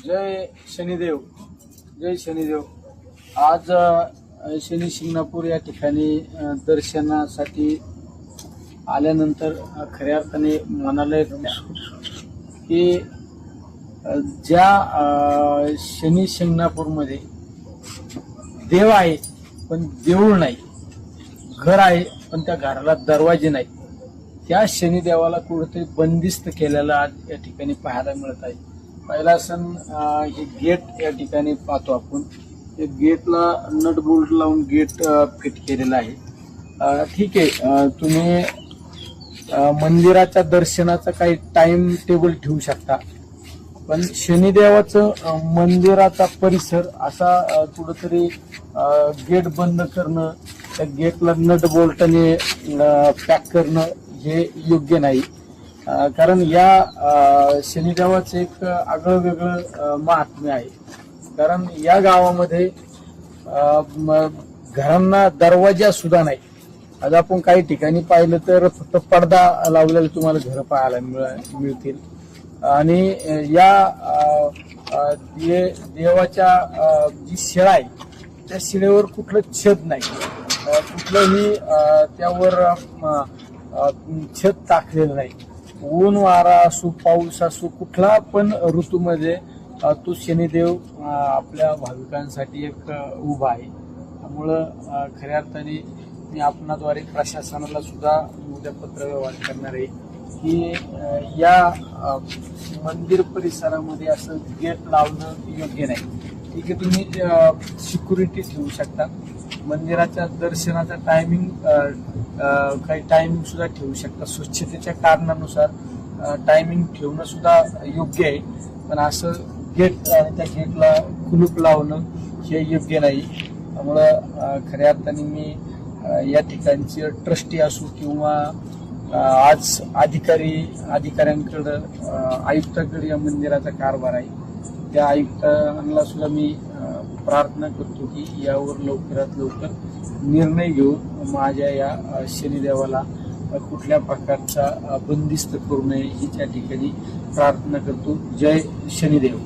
जय शनिदेव, जय शनिदेव। आज शनी शिंगणापूर या ठिकाणी दर्शनासाठी आल्यानंतर खऱ्या अर्थाने मनाला की ज्या शनी शिंगणापूरमध्ये देव आहे पण देऊळ नाही, घर आहे पण त्या घराला दरवाजे नाही, त्या शनिदेवाला कुठेतरी बंदिस्त केलेला आज या ठिकाणी पाहायला मिळत आहे। पहिला सण हे गेट या ठिकाणी पाहतो आपण। हे गेटला नट बोल्ट लावून गेट फिट केलेला आहे। ठीक आहे, तुम्ही मंदिराच्या दर्शनाचा काही टाइम टेबल ठेवू शकता, पण शनिदेवाचं मंदिराचा परिसर असा कुठेतरी गेट बंद करणं, त्या गेटला नट बोल्टने पॅक करणं हे योग्य नाही। कारण या शनिदेवाचं एक आगळं वेगळं महात्म्य आहे। कारण या गावामध्ये घरांना दरवाजा सुद्धा नाही। आज आपण काही ठिकाणी पाहिलं तर फक्त पडदा लावलेला तुम्हाला घर पाहायला मिळतील। आणि या देवाच्या जी शिळा आहे त्या शिळेवर कुठलं छत नाही, कुठलंही त्यावर छत टाकलेलं नाही। ऊन वारा असो पाऊस असो कुठला पण ऋतूमध्ये तो शनिदेव आपल्या भाविकांसाठी एक उभा आहे। त्यामुळं खऱ्या अर्थाने मी आपणाद्वारे प्रशासनाला सुद्धा उद्या पत्र व्यवहार करणार आहे की या मंदिर परिसरामध्ये असं गेट लावणं योग्य नाही। ठीक आहे, तुम्ही सिक्युरिटी ठेवू शकता, मंदिराच्या दर्शनाचा टायमिंग काही टायमिंग सुद्धा ठेवू शकता, स्वच्छतेच्या कारणानुसार टायमिंग ठेवणं सुद्धा योग्य आहे। पण असं गेट आणि त्या गेटला कुलूप लावणं हे योग्य नाही। त्यामुळं खऱ्या अर्थाने मी या ठिकाणचे ट्रस्टी असो किंवा आज अधिकाऱ्यांकडं आयुक्ताकडे या मंदिराचा कारभार आहे, त्या आयुक्तांना सुद्धा मी प्रार्थना करतो की यावर लवकरात लवकर निर्णय घेऊन माझ्या या शनिदेवाला कुठल्या प्रकारचा बंदिस्त करू नये ही त्या ठिकाणी प्रार्थना करतो। जय शनिदेव।